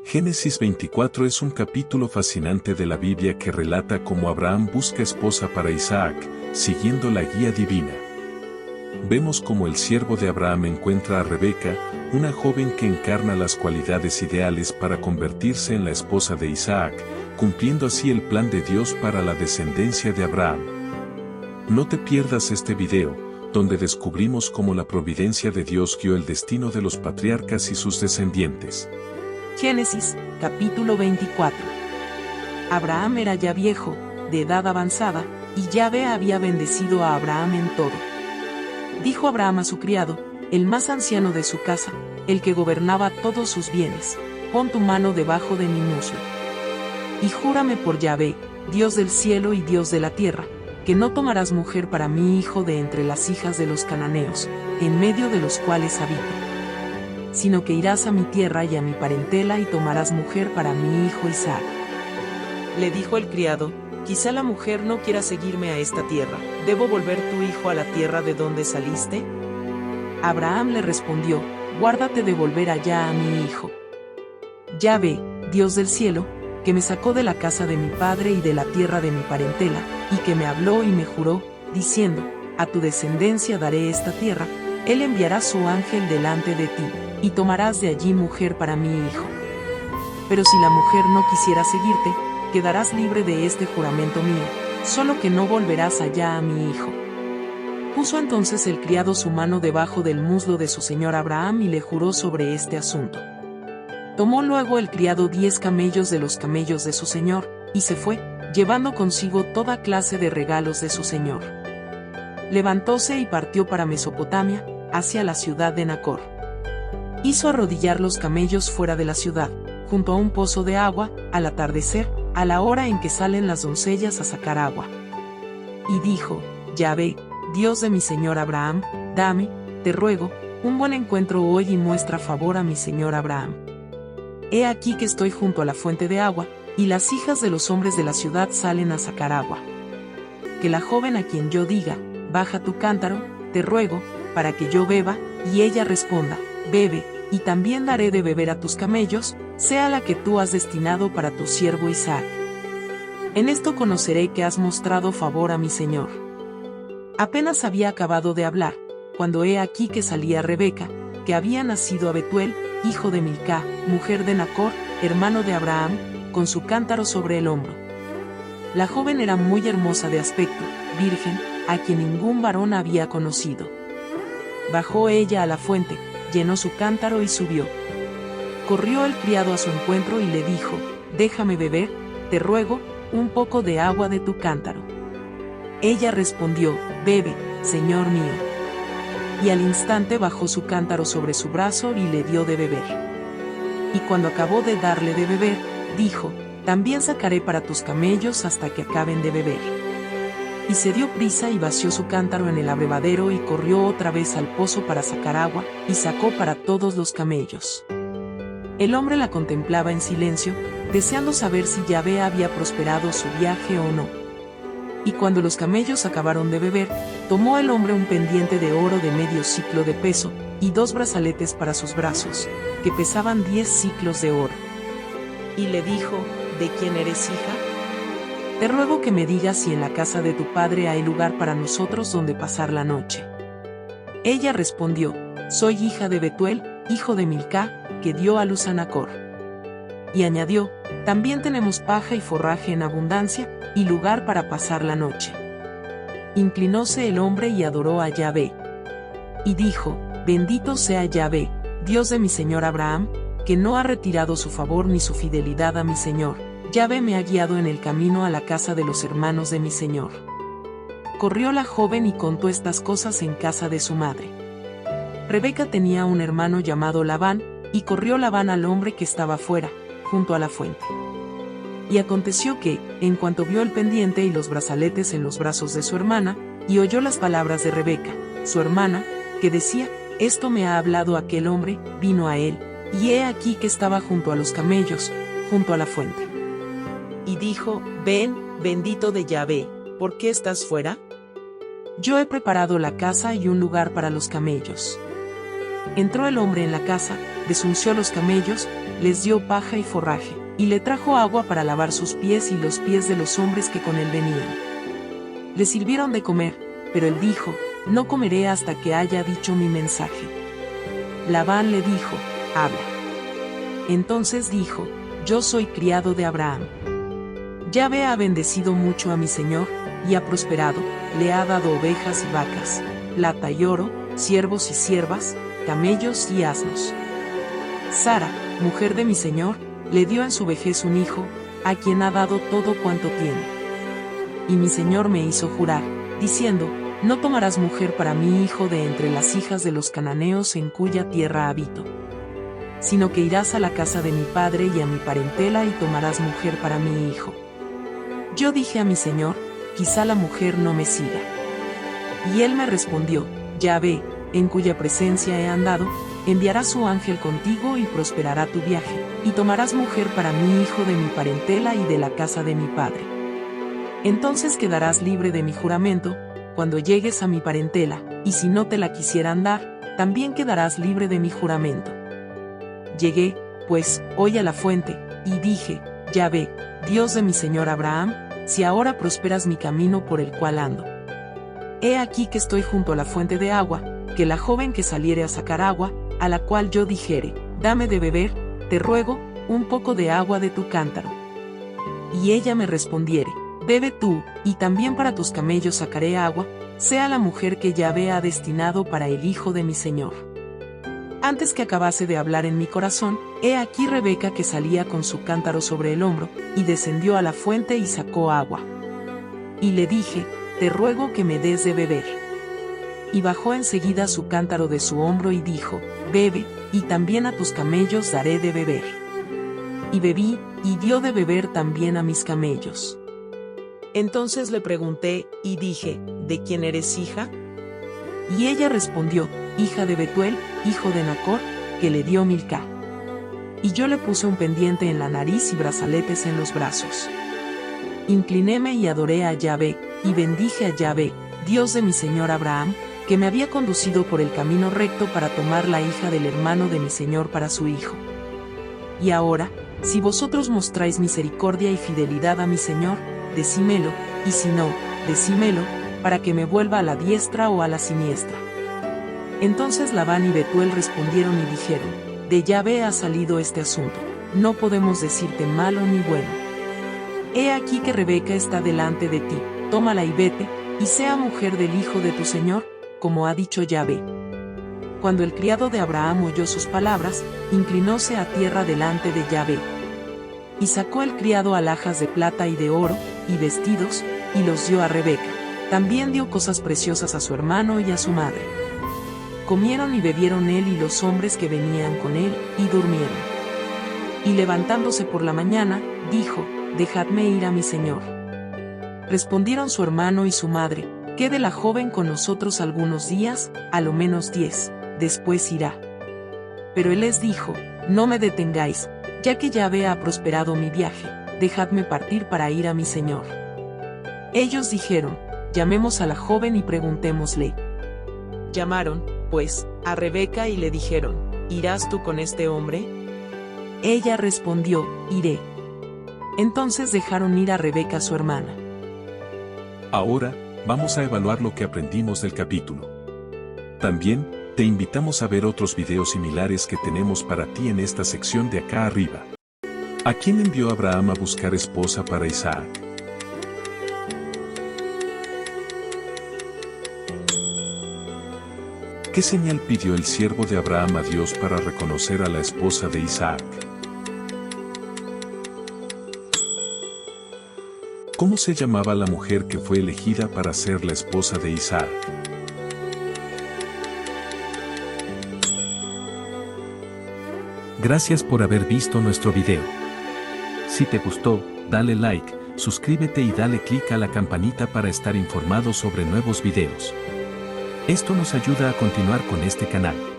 Génesis 24 es un capítulo fascinante de la Biblia que relata cómo Abraham busca esposa para Isaac, siguiendo la guía divina. Vemos cómo el siervo de Abraham encuentra a Rebeca, una joven que encarna las cualidades ideales para convertirse en la esposa de Isaac, cumpliendo así el plan de Dios para la descendencia de Abraham. No te pierdas este video, donde descubrimos cómo la providencia de Dios guió el destino de los patriarcas y sus descendientes. Génesis, capítulo 24. Abraham era ya viejo, de edad avanzada, y Yahvé había bendecido a Abraham en todo. Dijo Abraham a su criado, el más anciano de su casa, el que gobernaba todos sus bienes: pon tu mano debajo de mi muslo. Y júrame por Yahvé, Dios del cielo y Dios de la tierra, que no tomarás mujer para mi hijo de entre las hijas de los cananeos, en medio de los cuales habito, sino que irás a mi tierra y a mi parentela y tomarás mujer para mi hijo Isaac. Le dijo el criado, quizá la mujer no quiera seguirme a esta tierra, ¿debo volver tu hijo a la tierra de donde saliste? Abraham le respondió, guárdate de volver allá a mi hijo. Yahvé, Dios del cielo, que me sacó de la casa de mi padre y de la tierra de mi parentela, y que me habló y me juró, diciendo, a tu descendencia daré esta tierra, él enviará su ángel delante de ti, y tomarás de allí mujer para mi hijo. Pero si la mujer no quisiera seguirte, quedarás libre de este juramento mío, solo que no volverás allá a mi hijo. Puso entonces el criado su mano debajo del muslo de su señor Abraham y le juró sobre este asunto. Tomó luego el criado 10 camellos de los camellos de su señor, y se fue, llevando consigo toda clase de regalos de su señor. Levantóse y partió para Mesopotamia, hacia la ciudad de Nacor. Hizo arrodillar los camellos fuera de la ciudad, junto a un pozo de agua, al atardecer, a la hora en que salen las doncellas a sacar agua. Y dijo, Yahvé, Dios de mi señor Abraham, dame, te ruego, un buen encuentro hoy y muestra favor a mi señor Abraham. He aquí que estoy junto a la fuente de agua, y las hijas de los hombres de la ciudad salen a sacar agua. Que la joven a quien yo diga, baja tu cántaro, te ruego, para que yo beba, y ella responda, bebe, y también daré de beber a tus camellos, sea la que tú has destinado para tu siervo Isaac. En esto conoceré que has mostrado favor a mi señor. Apenas había acabado de hablar, cuando he aquí que salía Rebeca, que había nacido a Betuel, hijo de Milcá, mujer de Nacor, hermano de Abraham, con su cántaro sobre el hombro. La joven era muy hermosa de aspecto, virgen, a quien ningún varón había conocido. Bajó ella a la fuente, llenó su cántaro y subió. Corrió el criado a su encuentro y le dijo, déjame beber, te ruego, un poco de agua de tu cántaro. Ella respondió, bebe, señor mío. Y al instante bajó su cántaro sobre su brazo y le dio de beber. Y cuando acabó de darle de beber, dijo, también sacaré para tus camellos hasta que acaben de beber. Y se dio prisa y vació su cántaro en el abrevadero y corrió otra vez al pozo para sacar agua, y sacó para todos los camellos. El hombre la contemplaba en silencio, deseando saber si Yahvé había prosperado su viaje o no. Y cuando los camellos acabaron de beber, tomó el hombre un pendiente de oro de medio siclo de peso, y 2 brazaletes para sus brazos, que pesaban 10 siclos de oro. Y le dijo, ¿de quién eres hija? Te ruego que me digas si en la casa de tu padre hay lugar para nosotros donde pasar la noche. Ella respondió, soy hija de Betuel, hijo de Milcá, que dio a luz a Nacor. Y añadió, también tenemos paja y forraje en abundancia, y lugar para pasar la noche. Inclinóse el hombre y adoró a Yahvé. Y dijo, bendito sea Yahvé, Dios de mi señor Abraham, que no ha retirado su favor ni su fidelidad a mi señor. Yahvé me ha guiado en el camino a la casa de los hermanos de mi señor. Corrió la joven y contó estas cosas en casa de su madre. Rebeca tenía un hermano llamado Labán, y corrió Labán al hombre que estaba fuera, junto a la fuente. Y aconteció que, en cuanto vio el pendiente y los brazaletes en los brazos de su hermana, y oyó las palabras de Rebeca, su hermana, que decía, esto me ha hablado aquel hombre, vino a él, y he aquí que estaba junto a los camellos, junto a la fuente. Y dijo, ven, bendito de Yahvé, ¿por qué estás fuera? Yo he preparado la casa y un lugar para los camellos. Entró el hombre en la casa, desunció los camellos, les dio paja y forraje, y le trajo agua para lavar sus pies y los pies de los hombres que con él venían. Le sirvieron de comer, pero él dijo, no comeré hasta que haya dicho mi mensaje. Labán le dijo, habla. Entonces dijo, yo soy criado de Abraham. Yahvé ha bendecido mucho a mi señor, y ha prosperado, le ha dado ovejas y vacas, plata y oro, siervos y siervas, camellos y asnos. Sara, mujer de mi señor, le dio en su vejez un hijo, a quien ha dado todo cuanto tiene. Y mi señor me hizo jurar, diciendo, no tomarás mujer para mi hijo de entre las hijas de los cananeos en cuya tierra habito, sino que irás a la casa de mi padre y a mi parentela y tomarás mujer para mi hijo. Yo dije a mi señor, quizá la mujer no me siga. Y él me respondió, Yahvé, en cuya presencia he andado, enviará su ángel contigo y prosperará tu viaje, y tomarás mujer para mi hijo de mi parentela y de la casa de mi padre. Entonces quedarás libre de mi juramento, cuando llegues a mi parentela, y si no te la quisieran dar, también quedarás libre de mi juramento. Llegué, pues, hoy a la fuente, y dije, Yahvé, Dios de mi señor Abraham, si ahora prosperas mi camino por el cual ando. He aquí que estoy junto a la fuente de agua, que la joven que saliere a sacar agua, a la cual yo dijere, dame de beber, te ruego, un poco de agua de tu cántaro. Y ella me respondiere, bebe tú, y también para tus camellos sacaré agua, sea la mujer que Yahvé ha destinado para el hijo de mi señor. Antes que acabase de hablar en mi corazón, he aquí Rebeca que salía con su cántaro sobre el hombro, y descendió a la fuente y sacó agua. Y le dije, te ruego que me des de beber. Y bajó enseguida su cántaro de su hombro y dijo, bebe, y también a tus camellos daré de beber. Y bebí, y dio de beber también a mis camellos. Entonces le pregunté, y dije, ¿de quién eres hija? Y ella respondió, hija de Betuel, hijo de Nacor, que le dio Milca. Y yo le puse un pendiente en la nariz y brazaletes en los brazos. Inclinéme y adoré a Yahvé, y bendije a Yahvé, Dios de mi señor Abraham, que me había conducido por el camino recto para tomar la hija del hermano de mi señor para su hijo. Y ahora, si vosotros mostráis misericordia y fidelidad a mi señor, decímelo, y si no, decímelo, para que me vuelva a la diestra o a la siniestra. Entonces Labán y Betuel respondieron y dijeron, de Yahvé ha salido este asunto, no podemos decirte malo ni bueno. He aquí que Rebeca está delante de ti, tómala y vete, y sea mujer del hijo de tu señor, como ha dicho Yahvé. Cuando el criado de Abraham oyó sus palabras, inclinóse a tierra delante de Yahvé. Y sacó el criado alhajas de plata y de oro, y vestidos, y los dio a Rebeca. También dio cosas preciosas a su hermano y a su madre. Comieron y bebieron él y los hombres que venían con él, y durmieron. Y levantándose por la mañana, dijo, dejadme ir a mi señor. Respondieron su hermano y su madre, quede la joven con nosotros algunos días, a lo menos 10, después irá. Pero él les dijo, no me detengáis, ya que Yahvé ha prosperado mi viaje, dejadme partir para ir a mi señor. Ellos dijeron, llamemos a la joven y preguntémosle. Llamaron, pues, a Rebeca y le dijeron, ¿irás tú con este hombre? Ella respondió, iré. Entonces dejaron ir a Rebeca su hermana. Ahora, vamos a evaluar lo que aprendimos del capítulo. También, te invitamos a ver otros videos similares que tenemos para ti en esta sección de acá arriba. ¿A quién envió Abraham a buscar esposa para Isaac? ¿Qué señal pidió el siervo de Abraham a Dios para reconocer a la esposa de Isaac? ¿Cómo se llamaba la mujer que fue elegida para ser la esposa de Isaac? Gracias por haber visto nuestro video. Si te gustó, dale like, suscríbete y dale clic a la campanita para estar informado sobre nuevos videos. Esto nos ayuda a continuar con este canal.